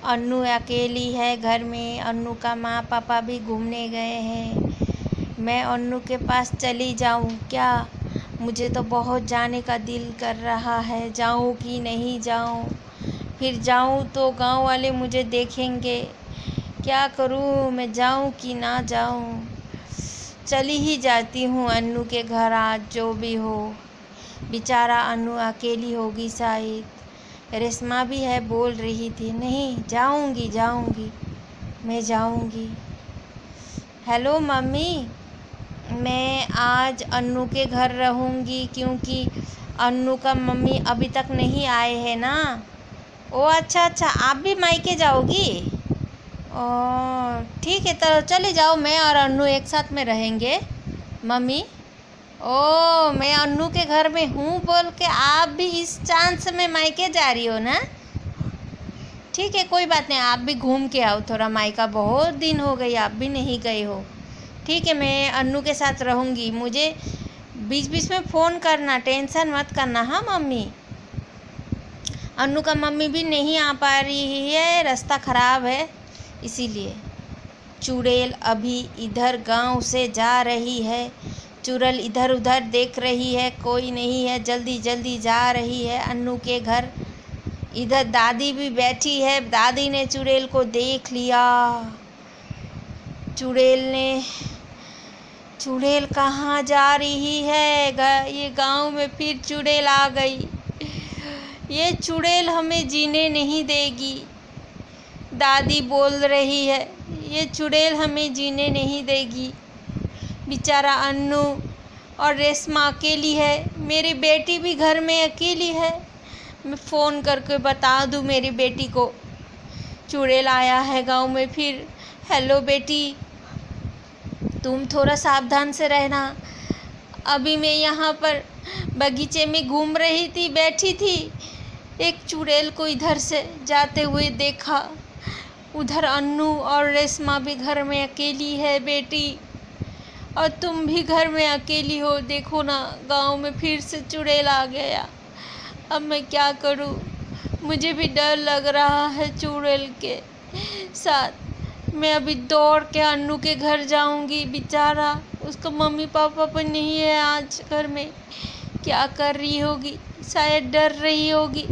अन्नू अकेली है घर में। अन्नू का माँ पापा भी घूमने गए हैं। मैं अन्नू के पास चली जाऊँ क्या? मुझे तो बहुत जाने का दिल कर रहा है। जाऊँ कि नहीं जाऊँ? फिर जाऊँ तो गांव वाले मुझे देखेंगे। क्या करूँ, मैं जाऊँ कि ना जाऊँ? चली ही जाती हूँ अन्नू के घर आज, जो भी हो। बेचारा अन्नू अकेली होगी शायद। रेशमा भी है, बोल रही थी नहीं जाऊंगी जाऊंगी, मैं जाऊंगी। हेलो मम्मी, मैं आज अन्नू के घर रहूंगी क्योंकि अन्नू का मम्मी अभी तक नहीं आए हैं ना। ओ अच्छा अच्छा, आप भी मायके जाओगी? ठीक है, तो चले जाओ, मैं और अन्नू एक साथ में रहेंगे। मम्मी, ओ मैं अन्नू के घर में हूँ बोल के आप भी इस चांस में मायके जा रही हो ना? ठीक है, कोई बात नहीं, आप भी घूम के आओ थोड़ा मायका, बहुत दिन हो गई आप भी नहीं गए हो। ठीक है, मैं अन्नू के साथ रहूँगी। मुझे बीच बीच में फ़ोन करना, टेंशन मत करना। हाँ मम्मी। अन्नू का मम्मी भी नहीं आ पा रही है, रास्ता ख़राब है इसीलिए। चुड़ैल अभी इधर गांव से जा रही है। चुड़ैल इधर उधर देख रही है, कोई नहीं है, जल्दी जल्दी जा रही है अन्नू के घर। इधर दादी भी बैठी है, दादी ने चुड़ैल को देख लिया। चुड़ैल कहाँ जा रही है? ये गांव में फिर चुड़ैल आ गई। ये चुड़ैल हमें जीने नहीं देगी, दादी बोल रही है। ये चुड़ैल हमें जीने नहीं देगी। बेचारा अन्नू और रेशमा अकेली है। मेरी बेटी भी घर में अकेली है। मैं फ़ोन करके बता दूँ मेरी बेटी को चुड़ैल आया है गांव में फिर। हेलो बेटी, तुम थोड़ा सावधान से रहना। अभी मैं यहाँ पर बगीचे में घूम रही थी, बैठी थी, एक चुड़ैल को इधर से जाते हुए देखा। उधर अन्नू और रेशमा भी घर में अकेली है बेटी, और तुम भी घर में अकेली हो। देखो ना, गांव में फिर से चुड़ैल आ गया। अब मैं क्या करूं? मुझे भी डर लग रहा है चुड़ैल के साथ। मैं अभी दौड़ के अन्नू के घर जाऊंगी। बेचारा, उसका मम्मी पापा पर नहीं है आज घर में। क्या कर रही होगी? शायद डर रही होगी।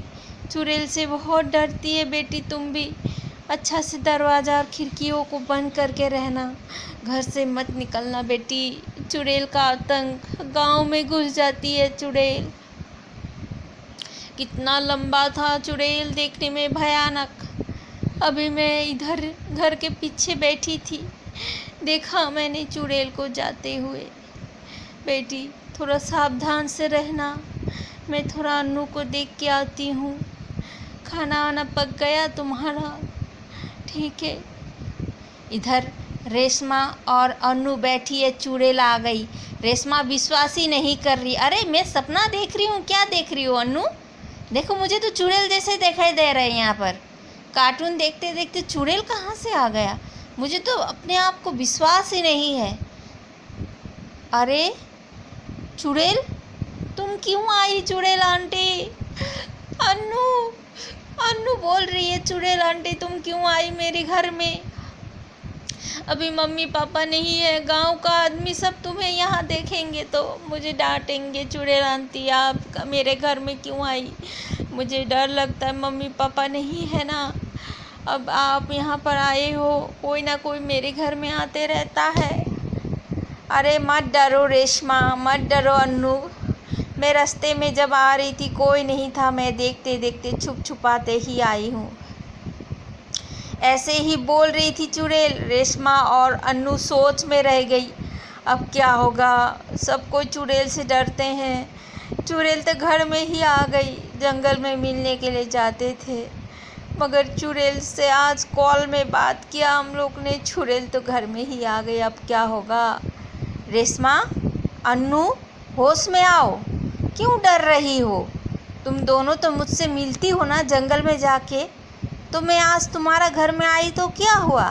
चुड़ैल से बहुत डरती है बेटी, तुम भी अच्छा से दरवाज़ा और खिड़कियों को बंद करके रहना। घर से मत निकलना बेटी। चुड़ैल का आतंक, गांव में घुस जाती है चुड़ैल। कितना लंबा था चुड़ैल, देखने में भयानक। अभी मैं इधर घर के पीछे बैठी थी, देखा मैंने चुड़ैल को जाते हुए। बेटी थोड़ा सावधान से रहना। मैं थोड़ा अन्नू को देख के आती हूँ। खाना वाना पक गया तुम्हारा? ठीक है। इधर रेशमा और अन्नू बैठी है, चुड़ैल आ गई। रेशमा विश्वास ही नहीं कर रही। अरे मैं सपना देख रही हूँ? क्या देख रही हूँ अन्नू? देखो, मुझे तो चुड़ैल जैसे दिखाई दे रहे हैं यहाँ पर। कार्टून देखते देखते चुड़ैल कहाँ से आ गया? मुझे तो अपने आप को विश्वास ही नहीं है। अरे चुड़ैल, तुम क्यों आई? चुड़ैल आंटी, अन्नू अन्नू बोल रही है, चुड़ैल आंटी तुम क्यों आई मेरे घर में? अभी मम्मी पापा नहीं है, गांव का आदमी सब तुम्हें यहाँ देखेंगे तो मुझे डांटेंगे। चुड़ैल आंटी, आप मेरे घर में क्यों आई? मुझे डर लगता है, मम्मी पापा नहीं है ना। अब आप यहाँ पर आए हो, कोई ना कोई मेरे घर में आते रहता है। अरे मत डरो रेशमा, मत डरो अन्नू। मैं रास्ते में जब आ रही थी कोई नहीं था, मैं देखते देखते छुप छुपाते ही आई हूँ। ऐसे ही बोल रही थी चुड़ैल। रेशमा और अन्नू सोच में रह गई, अब क्या होगा? सब कोई चुड़ैल से डरते हैं। चुड़ैल तो घर में ही आ गई, जंगल में मिलने के लिए जाते थे, मगर चुड़ैल से आज कॉल में बात किया हम लोग ने, चुड़ैल तो घर में ही आ गई। अब क्या होगा? रेशमा, अन्नू, होश में आओ। क्यों डर रही हो? तुम दोनों तो मुझसे मिलती हो ना जंगल में जाके। तो मैं आज तुम्हारा घर में आई तो क्या हुआ?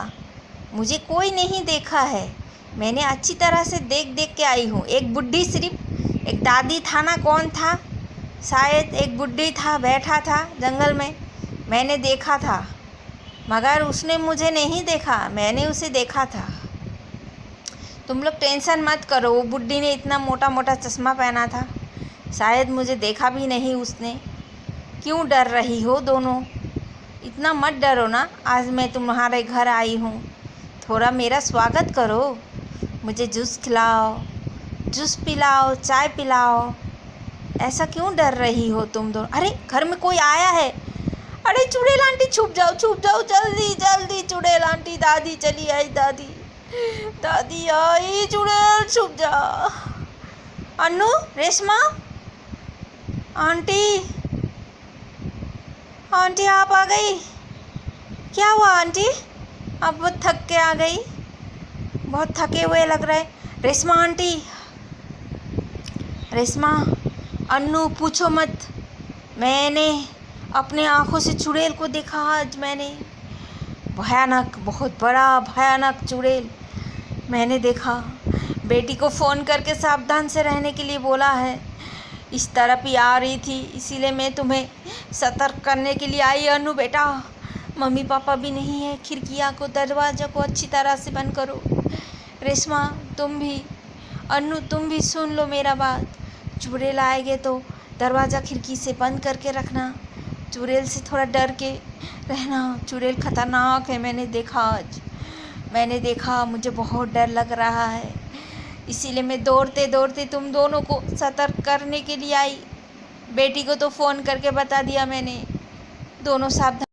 मुझे कोई नहीं देखा है, मैंने अच्छी तरह से देख देख के आई हूँ। एक बुढ़ी, सिर्फ एक दादी था ना, कौन था? शायद एक बुढ़ी था, बैठा था जंगल में, मैंने देखा था। मगर उसने मुझे नहीं देखा, मैंने उसे देखा था। तुम लोग टेंशन मत करो, वो बुड्ढी ने इतना मोटा मोटा चश्मा पहना था, शायद मुझे देखा भी नहीं उसने। क्यों डर रही हो दोनों? इतना मत डरो ना, आज मैं तुम्हारे घर आई हूँ, थोड़ा मेरा स्वागत करो, मुझे जूस खिलाओ, जूस पिलाओ, चाय पिलाओ। ऐसा क्यों डर रही हो तुम दोनों? अरे घर में कोई आया है। अरे चुड़ैल आंटी छुप जाओ, छुप जाओ, जल्दी जल्दी चुड़ैल आंटी, दादी चली आई, दादी दादी आई, चुड़ैल छुप जा। अन्नू, रेशमा आंटी, आंटी आप आ गई? क्या हुआ आंटी? आप बहुत थक के आ गई, बहुत थके हुए लग रहे। रेशमा आंटी, रेशमा, अन्नू पूछो मत, मैंने अपने आँखों से चुड़ैल को देखा आज। मैंने भयानक, बहुत बड़ा भयानक चुड़ैल मैंने देखा। बेटी को फ़ोन करके सावधान से रहने के लिए बोला है, इस तरफ ही आ रही थी, इसीलिए मैं तुम्हें सतर्क करने के लिए आई। अनु बेटा, मम्मी पापा भी नहीं है, खिड़कियाँ को, दरवाज़ा को अच्छी तरह से बंद करो। रेशमा तुम भी, अनु तुम भी सुन लो मेरा बात, चुड़ैल आएंगे तो दरवाज़ा खिड़की से बंद करके रखना, चुड़ैल से थोड़ा डर के रहना। चुड़ैल ख़तरनाक है, मैंने देखा आज, मैंने देखा, मुझे बहुत डर लग रहा है, इसीलिए मैं दौड़ते दौड़ते तुम दोनों को सतर्क करने के लिए आई। बेटी को तो फ़ोन करके बता दिया मैंने, दोनों सावधान।